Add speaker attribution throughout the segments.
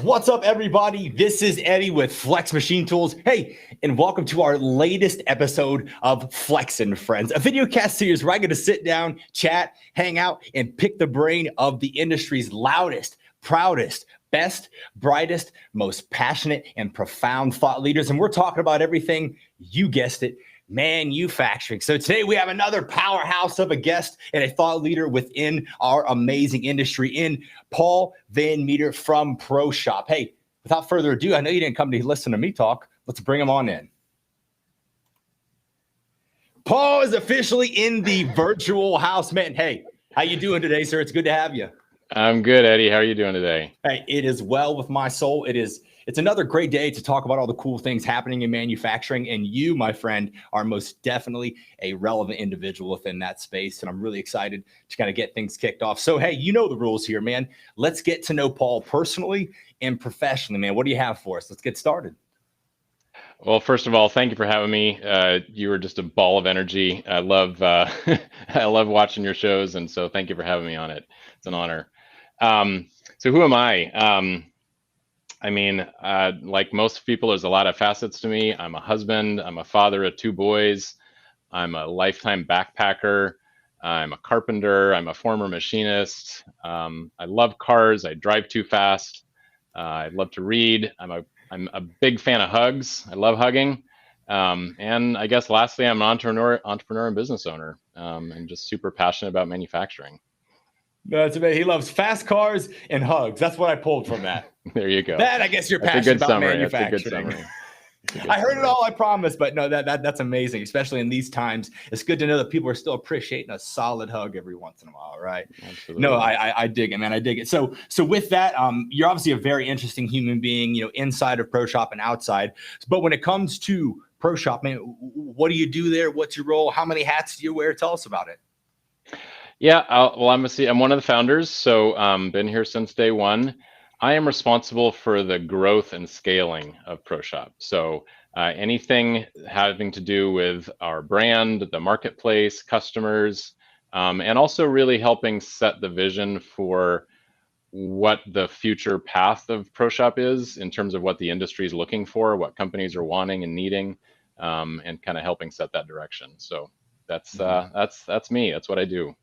Speaker 1: What's up, everybody? This is Eddie with Flex Machine Tools. Hey, and welcome to our latest episode of Flex and Friends, a video cast series where I get to sit down, chat, hang out, and pick the brain of the industry's loudest, proudest, best, brightest, most passionate, and profound thought leaders. And we're talking about everything, you guessed it, manufacturing. So today we have another powerhouse of a guest and a thought leader within our amazing industry in Paul Van Metre from ProShop. Hey, without further ado, I know you didn't come to listen to me talk. Let's bring him on in. Paul is officially in the virtual house, man. Hey, how you doing today, sir? It's good to have you.
Speaker 2: I'm good, Eddie. How are you doing today?
Speaker 1: Hey, it is well with my soul. It's another great day to talk about all the cool things happening in manufacturing. And you, my friend, are most definitely a relevant individual within that space. And I'm really excited to kind of get things kicked off. So, hey, you know the rules here, man. Let's get to know Paul personally and professionally, man. What do you have for us? Let's get started.
Speaker 2: Well, first of all, thank you for having me. You were just a ball of energy. I love I love watching your shows. And so thank you for having me on it. It's an honor. So who am I? Like most people, there's a lot of facets to me. I'm a husband. I'm a father of 2 boys. I'm a lifetime backpacker. I'm a carpenter. I'm a former machinist. I love cars. I drive too fast. I love to read. I'm a big fan of hugs. I love hugging. And I guess lastly, I'm an entrepreneur and business owner. And just super passionate about manufacturing.
Speaker 1: That's amazing. He loves fast cars and hugs. That's what I pulled from that.
Speaker 2: There you go.
Speaker 1: That, I guess, you're passionate about manufacturing.
Speaker 2: That's a good summary.
Speaker 1: I heard it all, I promise, but no, that's amazing, especially in these times. It's good to know that people are still appreciating a solid hug every once in a while, right?
Speaker 2: Absolutely.
Speaker 1: No, I dig it, man. I dig it. So with that, you're obviously a very interesting human being, inside of ProShop and outside. But when it comes to ProShop, man, what do you do there? What's your role? How many hats do you wear? Tell us about it.
Speaker 2: Yeah, I'm one of the founders, so been here since day one. I am responsible for the growth and scaling of ProShop. So anything having to do with our brand, the marketplace, customers, and also really helping set the vision for what the future path of ProShop is in terms of what the industry is looking for, what companies are wanting and needing, and kind of helping set that direction. So that's me. That's what I do.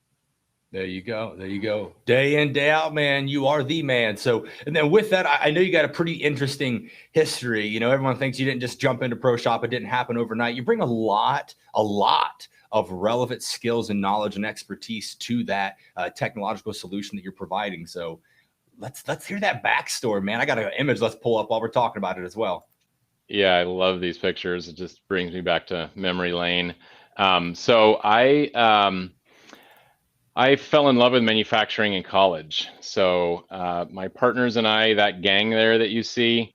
Speaker 1: There you go. There you go. Day in, day out, man. You are the man. So, and then with that, I know you got a pretty interesting history. Everyone thinks you didn't just jump into ProShop. It didn't happen overnight. You bring a lot of relevant skills and knowledge and expertise to that technological solution that you're providing. So let's hear that backstory, man. I got an image. Let's pull up while we're talking about it as well.
Speaker 2: Yeah, I love these pictures. It just brings me back to memory lane. I fell in love with manufacturing in college. So my partners and I, that gang there that you see,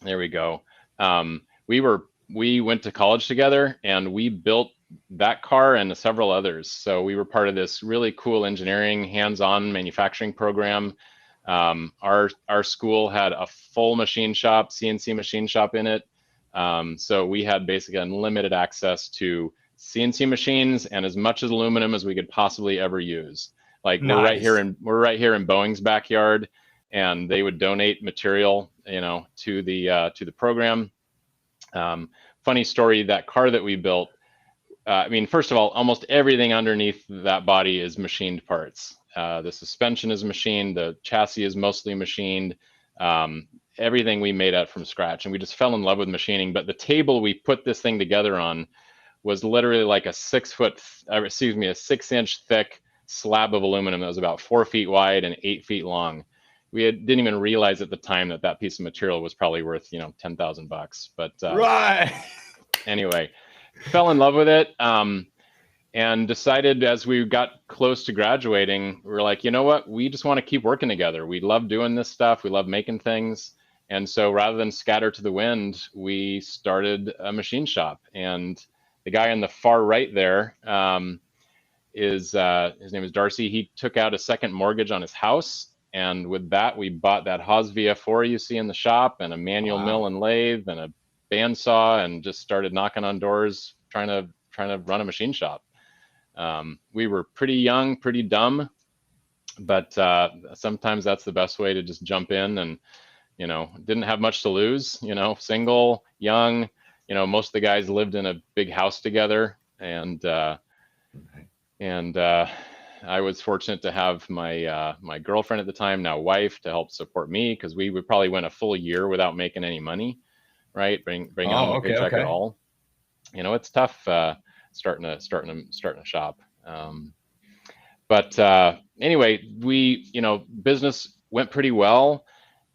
Speaker 2: there we go. We went to college together and we built that car and several others. So we were part of this really cool engineering, hands-on manufacturing program. Our school had a full machine shop, CNC machine shop in it. So we had basically unlimited access to CNC machines and as much as aluminum as we could possibly ever use. Like nice. we're right here in Boeing's backyard, and they would donate material, to the program. Funny story, that car that we built. First of all, almost everything underneath that body is machined parts. The suspension is machined, the chassis is mostly machined. Everything we made out from scratch, and we just fell in love with machining. But the table we put this thing together on was literally like a 6-inch thick slab of aluminum that was about 4 feet wide and 8 feet long. We didn't even realize at the time that piece of material was probably worth, $10,000. But
Speaker 1: right.
Speaker 2: Anyway, fell in love with it, and decided as we got close to graduating, we were like, you know what? We just want to keep working together. We love doing this stuff. We love making things. And so rather than scatter to the wind, we started a machine shop. And the guy on the far right there his name is Darcy. He took out a second mortgage on his house, and with that, we bought that Haas VF4 you see in the shop, and a manual mill and lathe, and a bandsaw, and just started knocking on doors, trying to run a machine shop. We were pretty young, pretty dumb, but sometimes that's the best way to just jump in and didn't have much to lose, single, young, most of the guys lived in a big house together. And I was fortunate to have my girlfriend at the time, now wife, to help support me, because we would probably went a full year without making any money, right? Bring home a paycheck at all. It's tough starting a shop. But anyway, business went pretty well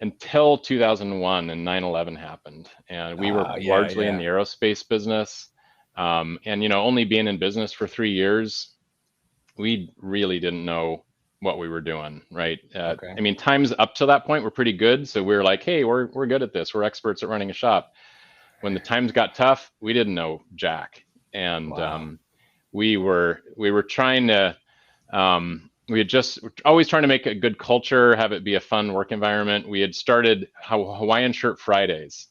Speaker 2: until 2001, and 9/11 happened, and we were largely in the aerospace business. And only being in business for 3 years, we really didn't know what we were doing, right? I mean, times up to that point were pretty good, so we were like, hey, we're good at this. We're experts at running a shop. When the times got tough, we didn't know jack, and we were trying to. We had just always trying to make a good culture, have it be a fun work environment. We had started Hawaiian Shirt Fridays,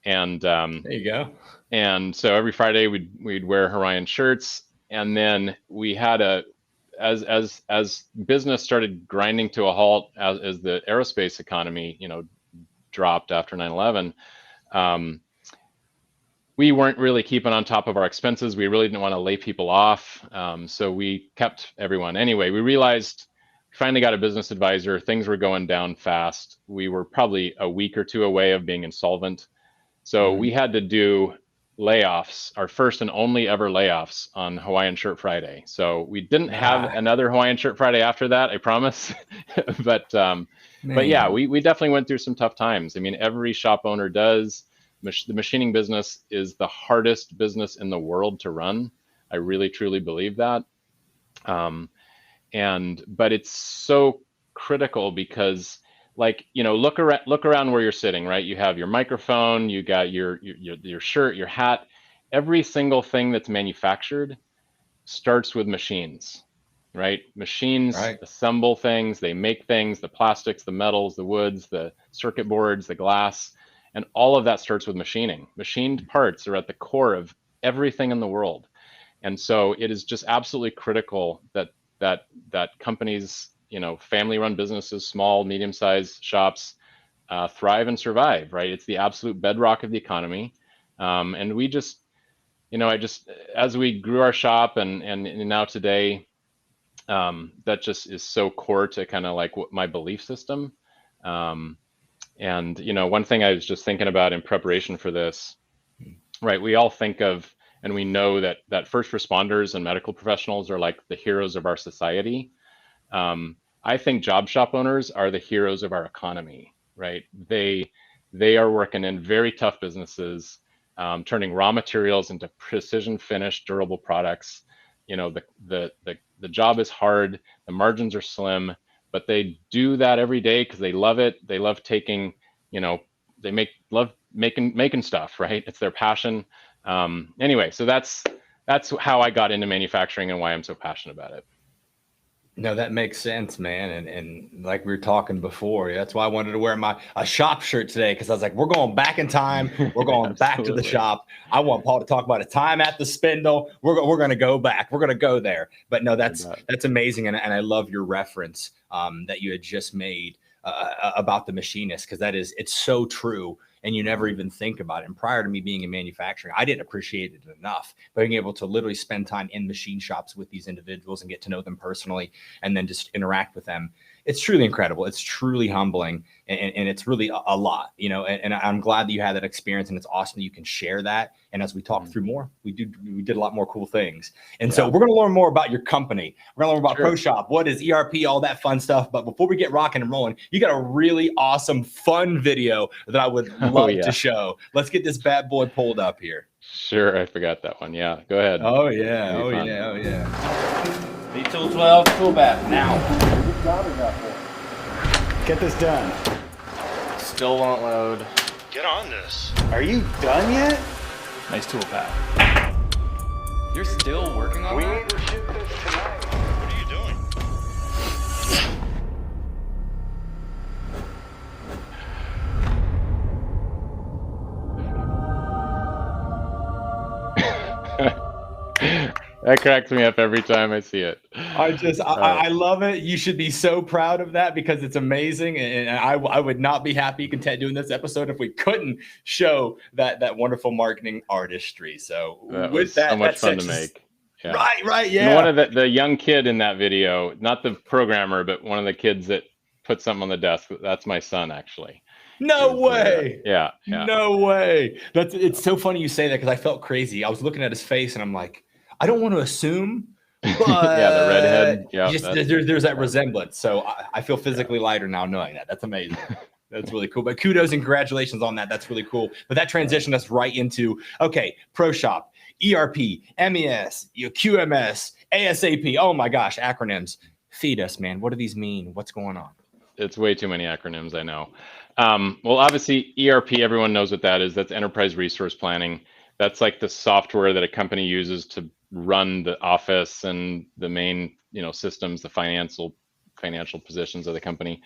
Speaker 2: and there
Speaker 1: you go.
Speaker 2: And so every Friday we'd wear Hawaiian shirts, and then we had as business started grinding to a halt as the aerospace economy dropped after 9/11. We weren't really keeping on top of our expenses. We really didn't want to lay people off, so we kept everyone. Anyway, we realized, finally got a business advisor. Things were going down fast. We were probably a week or two away of being insolvent, so we had to do layoffs, our first and only ever layoffs, on Hawaiian Shirt Friday. So we didn't have another Hawaiian Shirt Friday after that, I promise. But yeah, we definitely went through some tough times. I mean, every shop owner does. The machining business is the hardest business in the world to run. I really truly believe that. But it's so critical because, look around where you're sitting, right? You have your microphone, you got your shirt, your hat. Every single thing that's manufactured starts with machines, right? Machines assemble things, they make things, the plastics, the metals, the woods, the circuit boards, the glass, and all of that starts with machining. Machined parts are at the core of everything in the world. And so it is just absolutely critical that companies, family-run businesses, small, medium-sized shops, thrive and survive, right? It's the absolute bedrock of the economy. And we just, as we grew our shop and now today, that just is so core to kind of like my belief system. And one thing I was just thinking about in preparation for this, right? We all think of, and we know that first responders and medical professionals are like the heroes of our society. I think job shop owners are the heroes of our economy, right? They are working in very tough businesses, turning raw materials into precision finished, durable products. The job is hard, the margins are slim, but they do that every day because they love it. They love taking, they love making stuff, right? It's their passion. Anyway, so that's how I got into manufacturing and why I'm so passionate about it.
Speaker 1: No, that makes sense, man. And like we were talking before, that's why I wanted to wear a shop shirt today, because I was like, we're going back in time. We're going back to the shop. I want Paul to talk about a time at the spindle. We're going to go back. We're going to go there. But no, that's amazing. And I love your reference that you had just made about the machinist, because it's so true. And you never even think about it. And prior to me being in manufacturing, I didn't appreciate it enough. Being able to literally spend time in machine shops with these individuals and get to know them personally, and then just interact with them, it's truly incredible. It's truly humbling, and it's really a lot, and I'm glad that you had that experience, and it's awesome that you can share that. And as we talk through more, we did a lot more cool things. And so we're going to learn more about your company. We're going to learn about ProShop, what is ERP, all that fun stuff. But before we get rocking and rolling, you got a really awesome, fun video that I would love to show. Let's get this bad boy pulled up here.
Speaker 2: Sure, I forgot that one. Yeah, go ahead.
Speaker 1: Oh yeah, oh yeah.
Speaker 3: B212 tool bath now.
Speaker 4: What job is that for? Get this done.
Speaker 3: Still won't load.
Speaker 5: Get on this.
Speaker 4: Are you done yet?
Speaker 3: Nice tool path. You're still working on
Speaker 4: We
Speaker 3: that?
Speaker 4: need to ship this tonight.
Speaker 5: What are you doing?
Speaker 2: That cracks me up every time I see it.
Speaker 1: I love it. You should be so proud of that because it's amazing. And I would not be happy content doing this episode if we couldn't show that wonderful marketing artistry. So
Speaker 2: That
Speaker 1: with
Speaker 2: was
Speaker 1: that,
Speaker 2: so much
Speaker 1: that
Speaker 2: fun to
Speaker 1: sets us-
Speaker 2: make. Yeah.
Speaker 1: Right,
Speaker 2: And
Speaker 1: yeah.
Speaker 2: one of the young kid in that video, not the programmer, but one of the kids that put something on the desk, that's my son actually.
Speaker 1: No
Speaker 2: Is,
Speaker 1: way.
Speaker 2: yeah.
Speaker 1: No way. It's so funny you say that because I felt crazy. I was looking at his face and I'm like, I don't want to assume, but
Speaker 2: Yeah, the redhead. Yeah,
Speaker 1: there's that resemblance. So I feel physically lighter now knowing that. That's amazing. That's really cool. But kudos and congratulations on that. That's really cool. But that transitioned us right into, okay, ProShop, ERP, MES, QMS, ASAP. Oh my gosh, acronyms. Feed us, man. What do these mean? What's going on?
Speaker 2: It's way too many acronyms, I know. Well, obviously, ERP, everyone knows what that is. That's enterprise resource planning. That's like the software that a company uses to run the office and the main, systems, the financial positions of the company.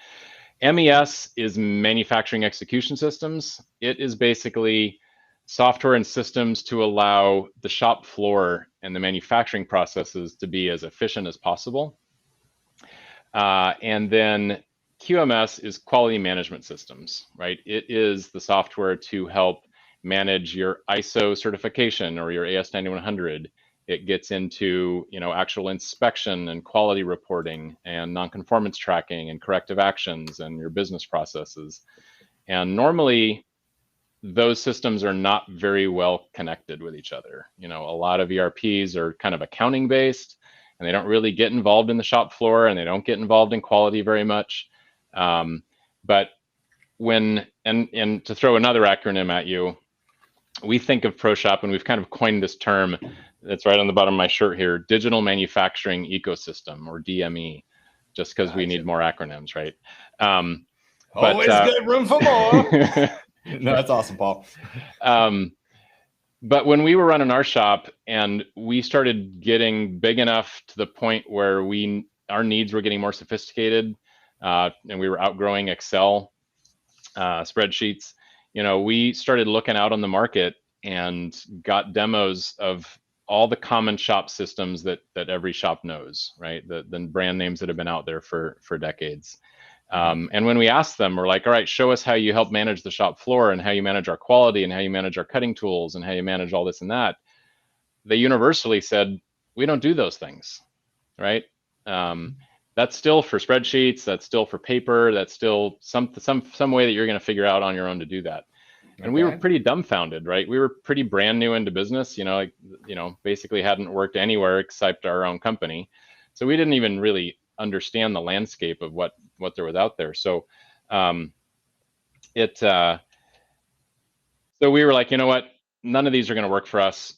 Speaker 2: MES is manufacturing execution systems. It is basically software and systems to allow the shop floor and the manufacturing processes to be as efficient as possible. And then QMS is quality management systems, right? It is the software to help manage your ISO certification or your AS9100. It gets into, actual inspection and quality reporting and nonconformance tracking and corrective actions and your business processes. And normally those systems are not very well connected with each other. A lot of ERPs are kind of accounting based and they don't really get involved in the shop floor and they don't get involved in quality very much. But when, and to throw another acronym at you, we think of ProShop and we've kind of coined this term that's right on the bottom of my shirt here, digital manufacturing ecosystem or DME, just because we need more acronyms, right?
Speaker 1: Always good room for more. No, that's awesome, Paul.
Speaker 2: But when we were running our shop and we started getting big enough to the point where our needs were getting more sophisticated, and we were outgrowing Excel spreadsheets, we started looking out on the market and got demos of all the common shop systems that every shop knows, right? The brand names that have been out there for decades. And when we asked them, we're like, all right, show us how you help manage the shop floor and how you manage our quality and how you manage our cutting tools and how you manage all this and that. They universally said, we don't do those things, right? That's still for spreadsheets. That's still for paper. That's still some way that you're going to figure out on your own to do that. And we were pretty dumbfounded, right? We were pretty brand new into business, basically hadn't worked anywhere except our own company. So we didn't even really understand the landscape of what there was out there. So so we were like, you know what? None of these are going to work for us.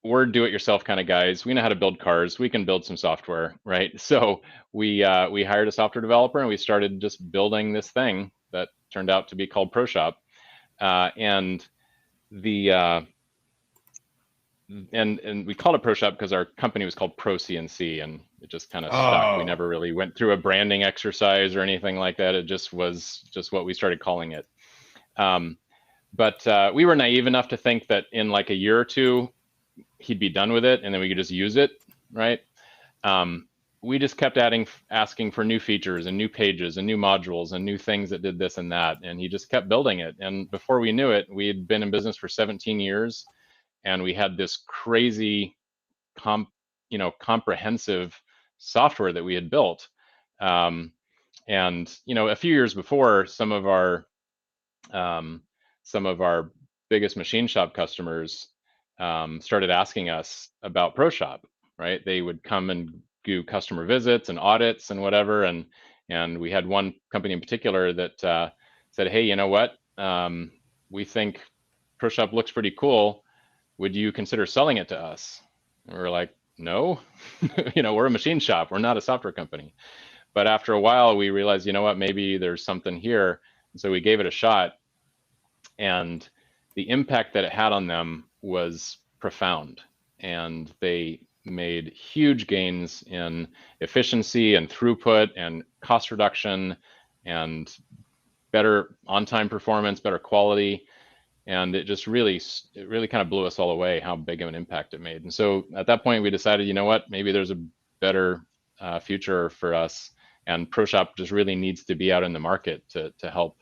Speaker 2: We're do-it-yourself kind of guys. We know how to build cars. We can build some software, right? So we hired a software developer and we started just building this thing that turned out to be called ProShop. And we called it ProShop because our company was called ProCNC and it just kind of stuck. We never really went through a branding exercise or anything like that. It just was just what we started calling it. But we were naive enough to think that in like a year or two, he'd be done with it and then we could just use it, right? We just kept asking for new features and new pages and new modules and new things that did this and that. And he just kept building it. And before we knew it, we had been in business for 17 years and we had this crazy, comprehensive software that we had built. And, a few years before, some of our biggest machine shop customers started asking us about ProShop, right? They would come and do customer visits and audits and whatever. And we had one company in particular that said, hey, you know what? We think ProShop looks pretty cool. Would you consider selling it to us? And we were like, no, we're a machine shop. We're not a software company. But after a while, we realized, you know what, maybe there's something here. And so we gave it a shot. And the impact that it had on them was profound. And they made huge gains in efficiency and throughput and cost reduction and better on-time performance, better quality. And it really kind of blew us all away how big of an impact it made. And so at that point, we decided, you know what, maybe there's a better future for us, and ProShop just really needs to be out in the market to help,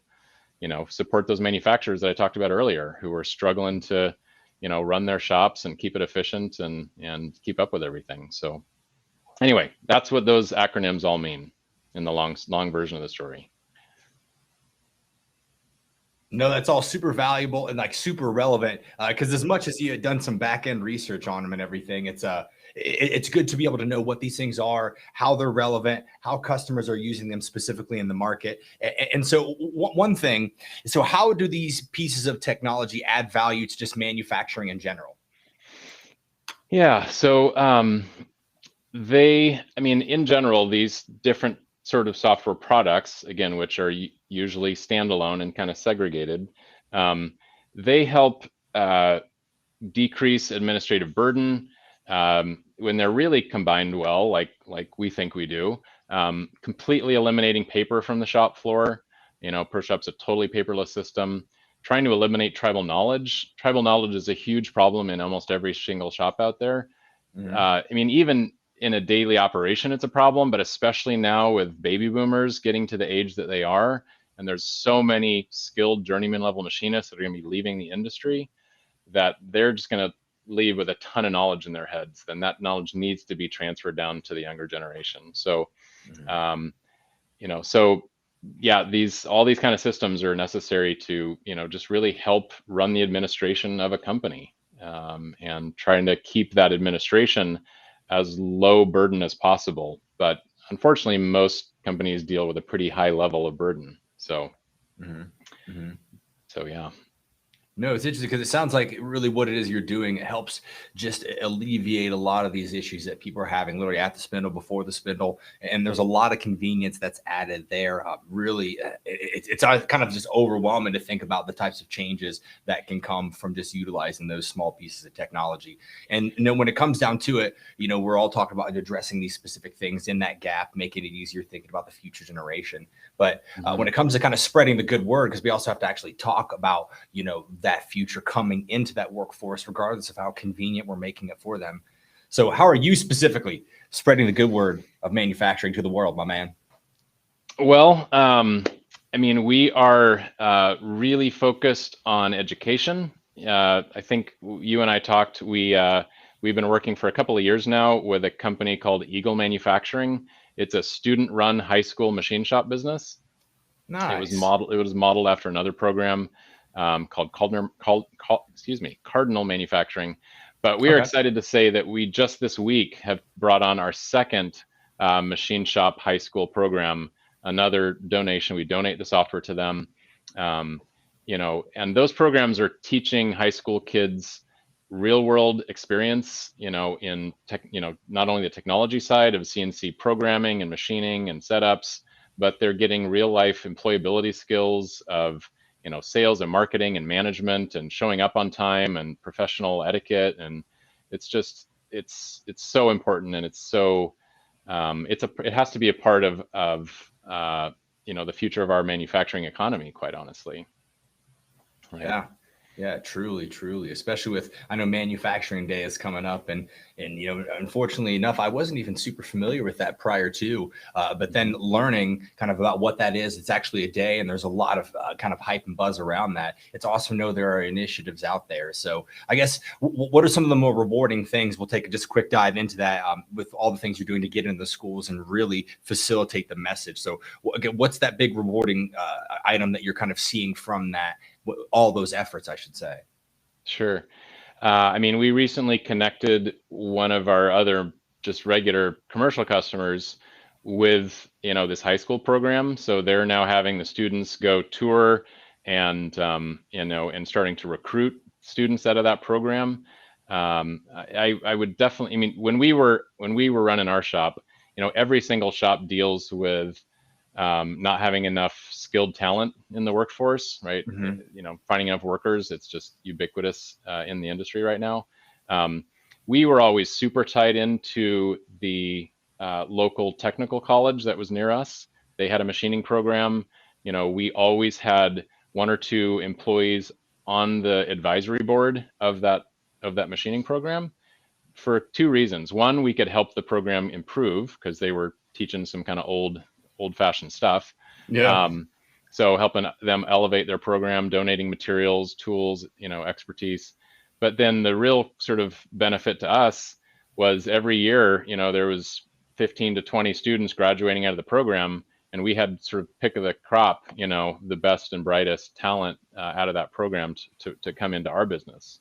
Speaker 2: support those manufacturers that I talked about earlier, who are struggling to, run their shops and keep it efficient and keep up with everything. So anyway, that's what those acronyms all mean in the long version of the story.
Speaker 1: No, that's all super valuable and like super relevant, because as much as you had done some back end research on them and everything, it's good to be able to know what these things are, how they're relevant, how customers are using them specifically in the market. And so one thing, so how do these pieces of technology add value to just manufacturing in general?
Speaker 2: Yeah, so in general, these different sort of software products, again, which are usually standalone and kind of segregated, they help decrease administrative burden when they're really combined well, like we think we do. Completely eliminating paper from the shop floor. ProShop's a totally paperless system. Trying to eliminate tribal knowledge. Tribal knowledge is a huge problem in almost every single shop out there. Even in a daily operation, it's a problem, but especially now with baby boomers getting to the age that they are, and there's so many skilled journeyman level machinists that are going to be leaving the industry, that they're just going to leave with a ton of knowledge in their heads. Then that knowledge needs to be transferred down to the younger generation. So, all these kind of systems are necessary to, just really help run the administration of a company, and trying to keep that administration as low burden as possible. But unfortunately, most companies deal with a pretty high level of burden. So, so yeah.
Speaker 1: No, it's interesting because it sounds like really what it is you're doing, it helps just alleviate a lot of these issues that people are having literally at the spindle, before the spindle. And there's a lot of convenience that's added there. It's kind of just overwhelming to think about the types of changes that can come from just utilizing those small pieces of technology. And when it comes down to it, we're all talking about addressing these specific things in that gap, making it easier, thinking about the future generation. But when it comes to kind of spreading the good word, because we also have to actually talk about, that future coming into that workforce, regardless of how convenient we're making it for them. So how are you specifically spreading the good word of manufacturing to the world, my man?
Speaker 2: Well, we are really focused on education. I think you and I talked, we've been working for a couple of years now with a company called Eagle Manufacturing. It's a student-run high school machine shop business.
Speaker 1: Nice.
Speaker 2: It was modeled after another program called Cardinal Manufacturing. But we are excited to say that we just this week have brought on our second machine shop high school program, another donation. We donate the software to them. And those programs are teaching high school kids real world experience, in not only the technology side of CNC programming and machining and setups, but they're getting real life employability skills of, sales and marketing and management and showing up on time and professional etiquette. And it's so important. And it's so, it has to be a part of the future of our manufacturing economy, quite honestly. Right?
Speaker 1: Yeah, truly, especially with, I know Manufacturing Day is coming up, and unfortunately enough, I wasn't even super familiar with that prior to, but then learning kind of about what that is. It's actually a day, and there's a lot of kind of hype and buzz around that. It's awesome to know there are initiatives out there. So I guess what are some of the more rewarding things? We'll take just a quick dive into that with all the things you're doing to get into the schools and really facilitate the message. So what's that big rewarding item that you're kind of seeing from that? All those efforts, I should say.
Speaker 2: Sure. We recently connected one of our other just regular commercial customers with, this high school program. So they're now having the students go tour and, and starting to recruit students out of that program. I would definitely, when we were running our shop, every single shop deals with not having enough skilled talent in the workforce, right? Finding enough workers, it's just ubiquitous in the industry right now. We were always super tied into the local technical college that was near us. They had a machining program. We always had one or two employees on the advisory board of that machining program for two reasons. One, we could help the program improve because they were teaching some kind of old-fashioned stuff.
Speaker 1: Yeah.
Speaker 2: So helping them elevate their program, donating materials, tools, expertise. But then the real sort of benefit to us was every year, there was 15 to 20 students graduating out of the program, and we had sort of pick of the crop, the best and brightest talent out of that program to come into our business.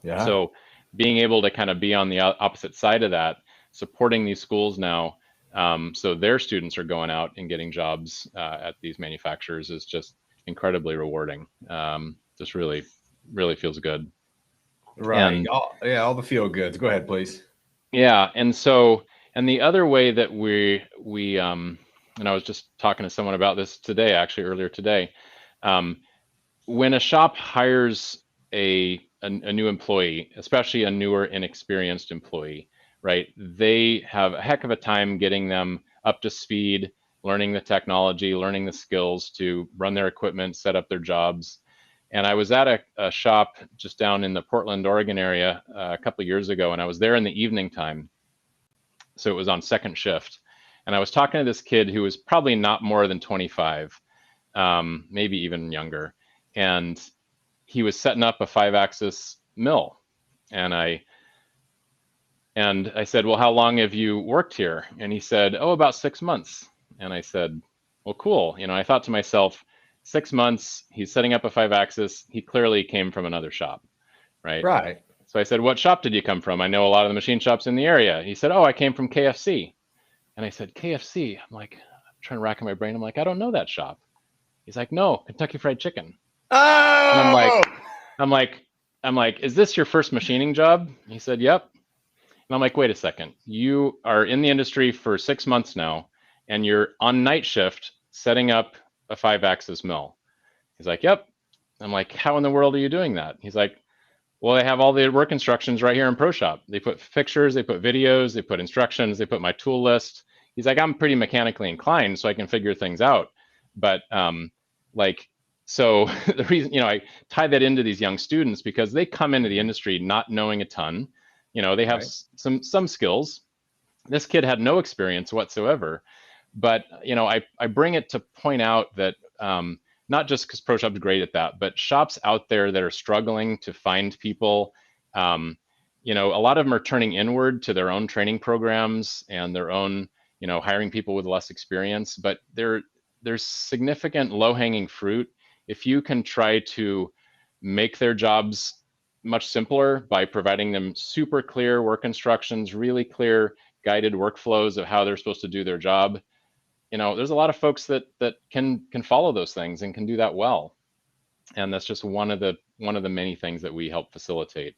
Speaker 1: Yeah.
Speaker 2: So being able to kind of be on the opposite side of that, supporting these schools now, so their students are going out and getting jobs at these manufacturers is just incredibly rewarding. Just really, really feels good.
Speaker 1: Right.
Speaker 2: And,
Speaker 1: all the feel goods. Go ahead, please.
Speaker 2: yeah. And the other way that we and I was just talking to someone about this today, actually earlier today, when a shop hires a new employee, especially a newer, inexperienced employee, right? They have a heck of a time getting them up to speed, learning the technology, learning the skills to run their equipment, set up their jobs. And I was at a shop just down in the Portland, Oregon area a couple of years ago, and I was there in the evening time. So it was on second shift. And I was talking to this kid who was probably not more than 25, maybe even younger. And he was setting up a 5-axis mill. And I said, well, how long have you worked here? And he said, oh, about 6 months. And I said, well, cool. I thought to myself, 6 months, he's setting up a 5-axis. He clearly came from another shop, right?
Speaker 1: Right.
Speaker 2: So I said, what shop did you come from? I know a lot of the machine shops in the area. He said, oh, I came from KFC. And I said, KFC? I'm trying to rack in my brain. I'm like, I don't know that shop. He's like, no, Kentucky Fried Chicken.
Speaker 1: Oh!
Speaker 2: And I'm like, is this your first machining job? He said, yep. And I'm like, wait a second. You are in the industry for 6 months now, and you're on night shift setting up a 5-axis mill. He's like, yep. I'm like, how in the world are you doing that? He's like, well, they have all the work instructions right here in ProShop. They put pictures, they put videos, they put instructions, they put my tool list. He's like, I'm pretty mechanically inclined, so I can figure things out. But so the reason, I tie that into these young students because they come into the industry not knowing a ton. They have some skills. This kid had no experience whatsoever. But, I bring it to point out that not just because ProShop's great at that, but shops out there that are struggling to find people, a lot of them are turning inward to their own training programs and their own, hiring people with less experience. But there's significant low-hanging fruit if you can try to make their jobs much simpler by providing them super clear work instructions, really clear guided workflows of how they're supposed to do their job. There's a lot of folks that can follow those things and can do that well. And that's just one of the many things that we help facilitate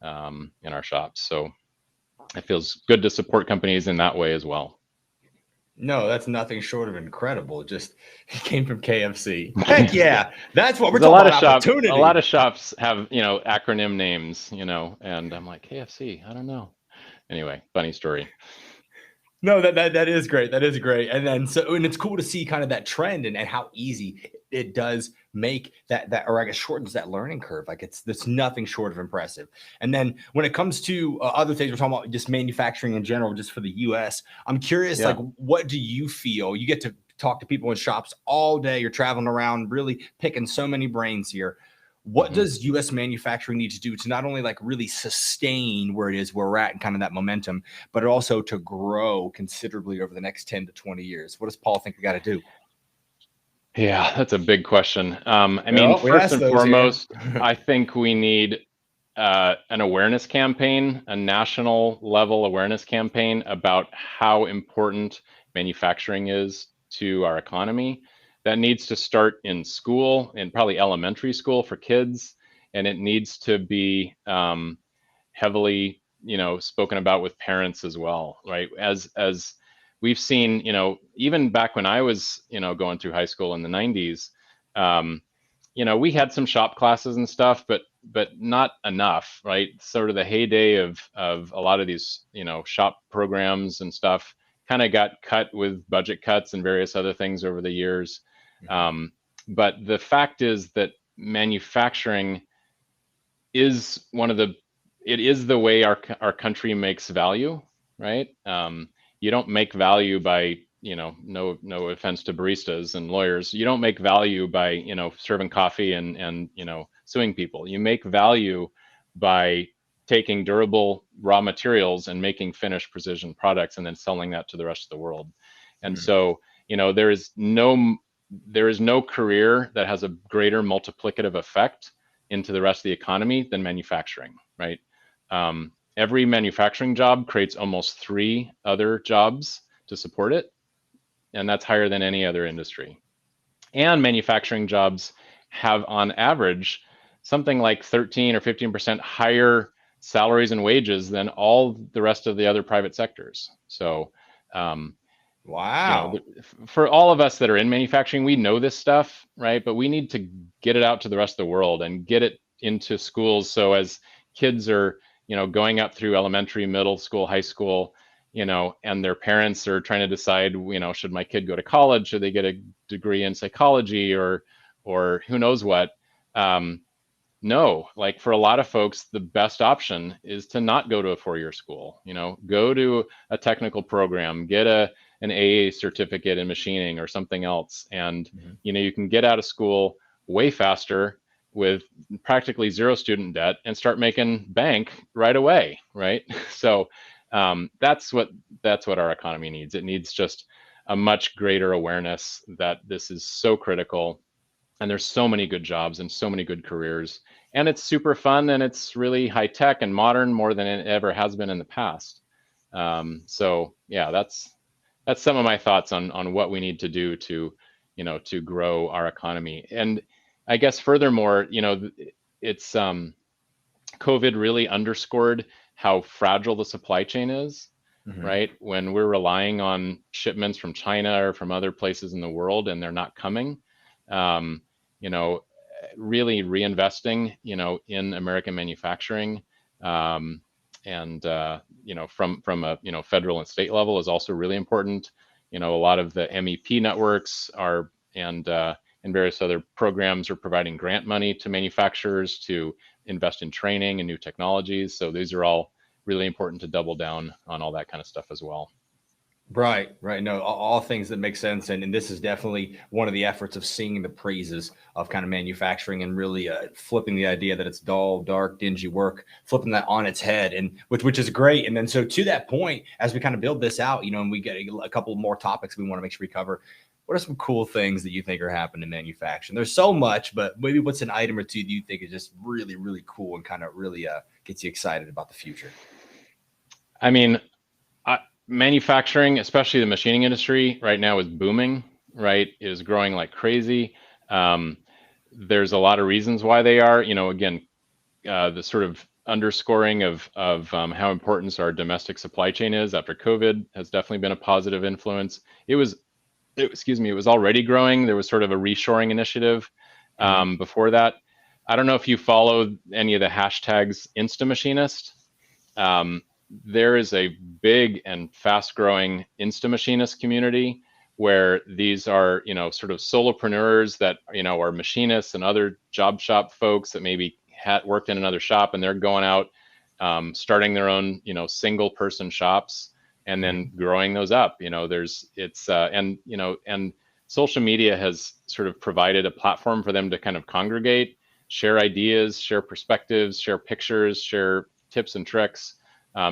Speaker 2: in our shops. So it feels good to support companies in that way as well.
Speaker 1: No, that's nothing short of incredible. Just he came from KFC. Heck yeah, that's what we're
Speaker 2: There's
Speaker 1: talking about. Opportunity.
Speaker 2: A lot of shops have acronym names, and I'm like, KFC, I don't know. Anyway, funny story.
Speaker 1: No, that is great. That is great. And then and it's cool to see kind of that trend and how easy it does make that or I guess shortens that learning curve. Like it's nothing short of impressive. And then when it comes to other things, we're talking about just manufacturing in general, just for the US. I'm curious, like, what do you feel? You get to talk to people in shops all day. You're traveling around, really picking so many brains here. What does U.S. manufacturing need to do to not only like really sustain where we're at and kind of that momentum, but also to grow considerably over the next 10 to 20 years? What does Paul think we got to do?
Speaker 2: Yeah, that's a big question. First and foremost, I think we need an awareness campaign, a national level awareness campaign about how important manufacturing is to our economy. That needs to start in school, and probably elementary school for kids, and it needs to be heavily, spoken about with parents as well, right? As we've seen, even back when I was, going through high school in the 90s, we had some shop classes and stuff, but not enough, right? Sort of the heyday of a lot of these, shop programs and stuff kind of got cut with budget cuts and various other things over the years. But the fact is that manufacturing is it is the way our country makes value, right? You don't make value by, no offense to baristas and lawyers, you don't make value by, serving coffee and suing people. You make value by taking durable raw materials and making finished precision products and then selling that to the rest of the world. And so, there is no career that has a greater multiplicative effect into the rest of the economy than manufacturing, right? Every manufacturing job creates almost 3 other jobs to support it, and that's higher than any other industry. And manufacturing jobs have, on average, something like 13 or 15% higher salaries and wages than all the rest of the other private sectors. So,
Speaker 1: wow.
Speaker 2: For all of us that are in manufacturing, we know this stuff, right? But we need to get it out to the rest of the world and get it into schools. So as kids are, going up through elementary, middle school, high school, and their parents are trying to decide, should my kid go to college? Should they get a degree in psychology or who knows what? No, like for a lot of folks, the best option is to not go to a 4-year school, go to a technical program, get an AA certificate in machining or something else. And, you can get out of school way faster with practically 0 student debt and start making bank right away, right? So that's what our economy needs. It needs just a much greater awareness that this is so critical. And there's so many good jobs and so many good careers. And it's super fun and it's really high tech and modern, more than it ever has been in the past. So yeah, that's some of my thoughts on what we need to do to, to grow our economy. And I guess furthermore, it's COVID really underscored how fragile the supply chain is, right? When we're relying on shipments from China or from other places in the world and they're not coming, really reinvesting, in American manufacturing, and from a federal and state level is also really important. A lot of the MEP networks are and various other programs are providing grant money to manufacturers to invest in training and new technologies. So these are all really important to double down on all that kind of stuff as well.
Speaker 1: Right. No, all things that make sense. And this is definitely one of the efforts of singing the praises of kind of manufacturing and really flipping the idea that it's dull, dark, dingy work, flipping that on its head, and which is great. And then so to that point, as we kind of build this out, and we get a couple more topics we want to make sure we cover. What are some cool things that you think are happening in manufacturing? There's so much, but maybe what's an item or two that you think is just really, really cool and kind of really gets you excited about the future?
Speaker 2: I mean, manufacturing, especially the machining industry right now, is booming, right? It is growing like crazy. There's a lot of reasons why they are, again, the sort of underscoring of how important our domestic supply chain is after COVID has definitely been a positive influence. It was already growing. There was sort of a reshoring initiative before that. I don't know if you follow any of the hashtags Instamachinist. There is a big and fast growing Instamachinist community where these are, sort of solopreneurs that, are machinists and other job shop folks that maybe had worked in another shop, and they're going out, starting their own, single person shops and then growing those up. And social media has sort of provided a platform for them to kind of congregate, share ideas, share perspectives, share pictures, share tips and tricks.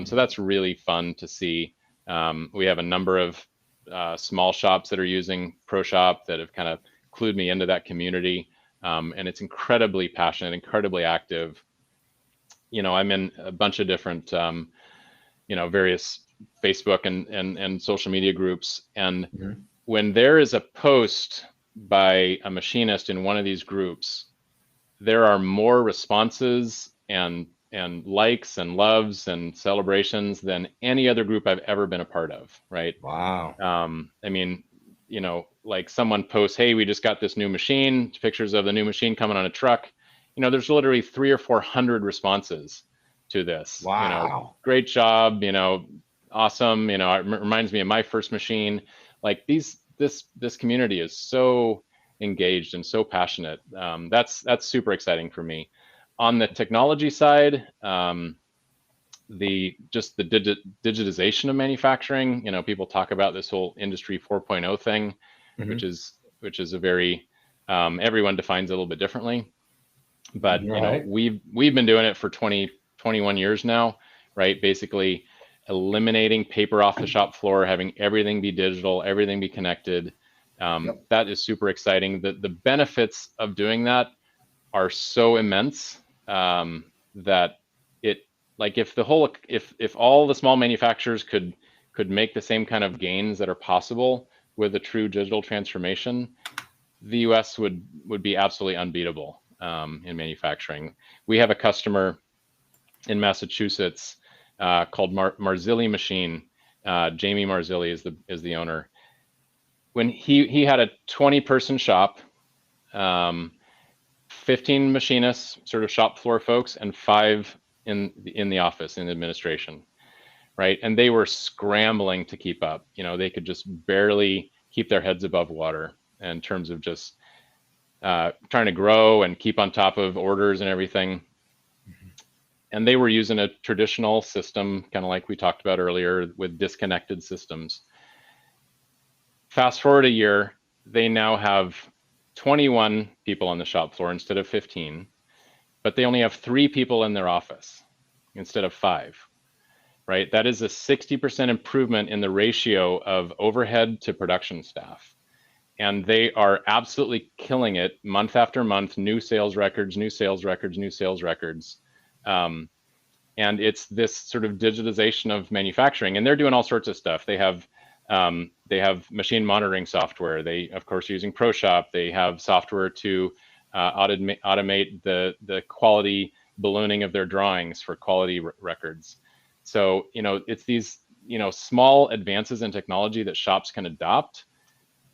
Speaker 2: So that's really fun to see. We have a number of small shops that are using ProShop that have kind of clued me into that community. And it's incredibly passionate, incredibly active. I'm in a bunch of different, various Facebook and social media groups. And when there is a post by a machinist in one of these groups, there are more responses and likes and loves and celebrations than any other group I've ever been a part of, right?
Speaker 1: Wow.
Speaker 2: I mean, like someone posts, hey, we just got this new machine, pictures of the new machine coming on a truck. There's literally 300 or 400 responses to this.
Speaker 1: Wow.
Speaker 2: Great job, awesome. It reminds me of my first machine. Like this community is so engaged and so passionate. That's super exciting for me. On the technology side, the digitization of manufacturing, people talk about this whole industry 4.0 thing, which is a very everyone defines it a little bit differently, but we've been doing it for 21 years now, right? Basically eliminating paper off the shop floor, having everything be digital, everything be connected. That is super exciting. The benefits of doing that are so immense that if all the small manufacturers could make the same kind of gains that are possible with a true digital transformation, the US would be absolutely unbeatable in manufacturing. We have a customer in Massachusetts called Marzilli Machine. Jamie Marzilli is the owner. When he had a 20-person shop, 15 machinists, sort of shop floor folks, and 5 in the office in administration, right? And they were scrambling to keep up. They could just barely keep their heads above water in terms of just trying to grow and keep on top of orders and everything. And they were using a traditional system, kind of like we talked about earlier, with disconnected systems. Fast forward a year, they now have 21 people on the shop floor instead of 15, but they only have 3 people in their office instead of 5, right? That is a 60% improvement in the ratio of overhead to production staff. And they are absolutely killing it month after month, new sales records, new sales records, new sales records. And it's this sort of digitization of manufacturing, and they're doing all sorts of stuff. They have machine monitoring software. They, of course, are using ProShop. They have software to automate the quality ballooning of their drawings for quality records. So, it's these, small advances in technology that shops can adopt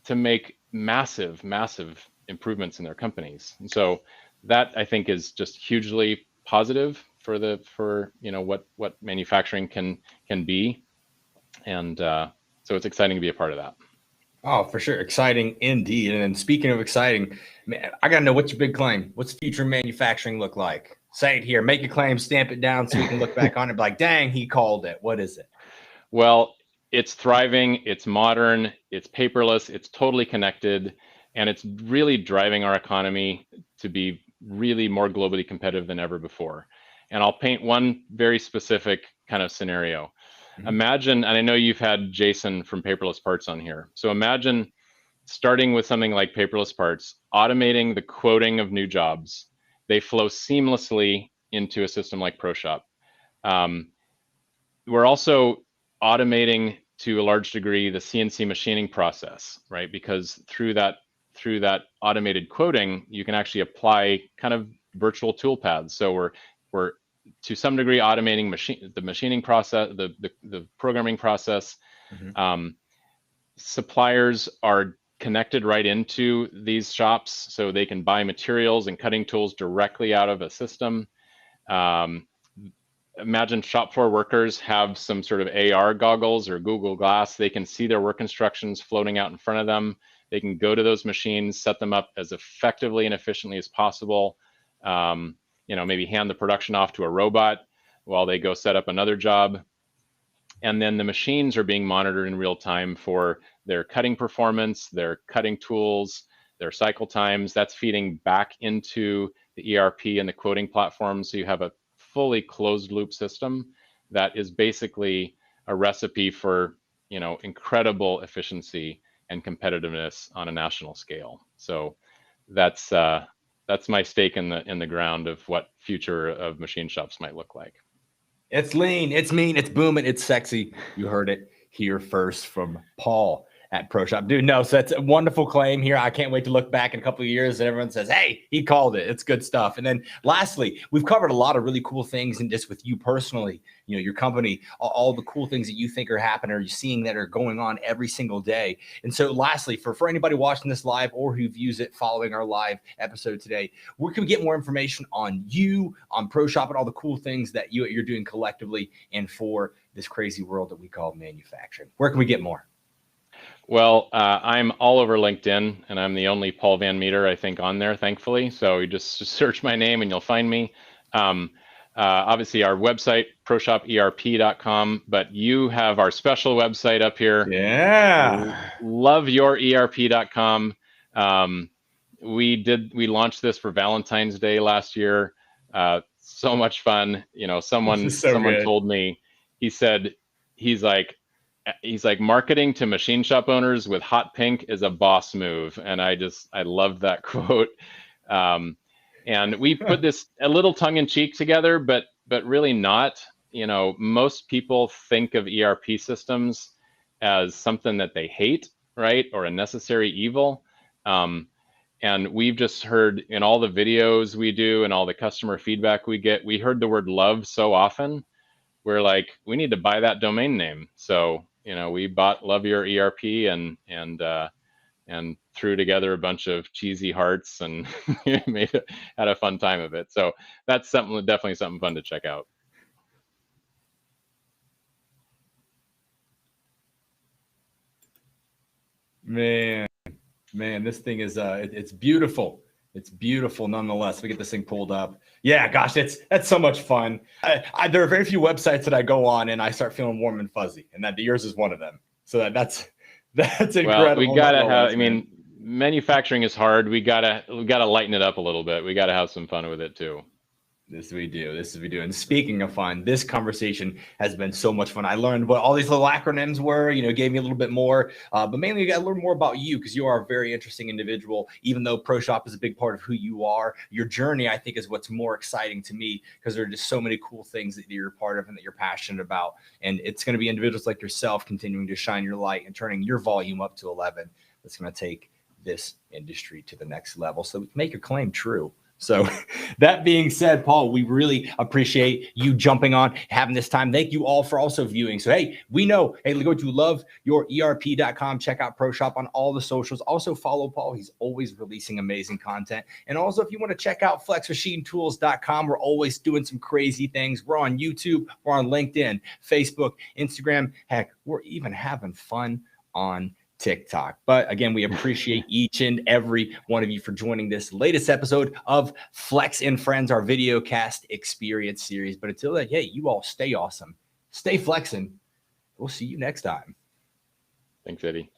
Speaker 2: to make massive, massive improvements in their companies. And so that, I think, is just hugely positive for what manufacturing can be. And so it's exciting to be a part of that.
Speaker 1: Oh, for sure. Exciting indeed. And then speaking of exciting, man, I got to know, what's your big claim? What's future manufacturing look like? Say it here, make a claim, stamp it down so we can look back on it, be like, dang, he called it. What is it?
Speaker 2: Well, it's thriving, it's modern, it's paperless, it's totally connected, and it's really driving our economy to be really more globally competitive than ever before. And I'll paint one very specific kind of scenario. Imagine, and I know you've had Jason from Paperless Parts on here. So imagine starting with something like Paperless Parts, automating the quoting of new jobs. They flow seamlessly into a system like ProShop. We're also automating to a large degree the CNC machining process, right? Because through that automated quoting, you can actually apply kind of virtual tool paths. So we're to some degree automating the machining process, the programming process. Suppliers are connected right into these shops, so they can buy materials and cutting tools directly out of a system. Imagine shop floor workers have some sort of AR goggles or Google Glass. They can see their work instructions floating out in front of them. They can go to those machines, set them up as effectively and efficiently as possible. Maybe hand the production off to a robot while they go set up another job. And then the machines are being monitored in real time for their cutting performance, their cutting tools, their cycle times. That's feeding back into the ERP and the quoting platform. So you have a fully closed loop system that is basically a recipe for, incredible efficiency and competitiveness on a national scale. So that's my stake in the ground of what future of machine shops might look like.
Speaker 1: It's lean, it's mean, it's booming, it's sexy. You heard it here first from Paul at ProShop. Dude, no, so that's a wonderful claim here. I can't wait to look back in a couple of years and everyone says, hey, he called it. It's good stuff. And then lastly, we've covered a lot of really cool things, and just with you personally, your company, all the cool things that you think are happening or you're seeing that are going on every single day. And so lastly, for anybody watching this live or who views it following our live episode today, where can we get more information on you, on ProShop, and all the cool things that you're doing collectively and for this crazy world that we call manufacturing? Where can we get more?
Speaker 2: Well, I'm all over LinkedIn, and I'm the only Paul Van Metre, I think, on there, thankfully. So you just search my name and you'll find me. Obviously, our website, ProShopERP.com, but you have our special website up here.
Speaker 1: Yeah.
Speaker 2: LoveYourERP.com. We launched this for Valentine's Day last year. So much fun. You know,
Speaker 1: This
Speaker 2: someone
Speaker 1: is so good.
Speaker 2: told me, he said, he's like marketing to machine shop owners with hot pink is a boss move. And I loved that quote. And we put this a little tongue in cheek together, but really not. You know, most people think of ERP systems as something that they hate, right? Or a necessary evil. And we've just heard in all the videos we do and all the customer feedback we get, we heard the word love so often. We're like, we need to buy that domain name. So, you know, we bought Love Your ERP and threw together a bunch of cheesy hearts and had a fun time of it. So that's definitely something fun to check out.
Speaker 1: Man, this thing is it's beautiful. It's beautiful nonetheless. We get this thing pulled up. Yeah, gosh, that's so much fun. There are very few websites that I go on and I start feeling warm and fuzzy, and that yours is one of them. So that's incredible.
Speaker 2: Well, we gotta have. I mean, manufacturing is hard. We gotta lighten it up a little bit. We gotta have some fun with it too.
Speaker 1: This we do. And speaking of fun, this conversation has been so much fun. I learned what all these little acronyms were, you know, gave me a little bit more, but mainly I got to learn more about you because you are a very interesting individual. Even though ProShop is a big part of who you are, your journey, I think, is what's more exciting to me because there are just so many cool things that you're a part of and that you're passionate about. And it's going to be individuals like yourself continuing to shine your light and turning your volume up to 11 that's going to take this industry to the next level. So make your claim true. So that being said, Paul, we really appreciate you jumping on, having this time. Thank you all for also viewing. So, hey, we know, hey, go to loveyourerp.com. Check out ProShop on all the socials. Also follow Paul. He's always releasing amazing content. And also, if you want to check out flexmachinetools.com, we're always doing some crazy things. We're on YouTube. We're on LinkedIn, Facebook, Instagram. Heck, we're even having fun on TikTok. But again, we appreciate each and every one of you for joining this latest episode of Flex and Friends, our video cast experience series. But until then, hey, you all stay awesome. Stay flexing. We'll see you next time.
Speaker 2: Thanks, Eddie.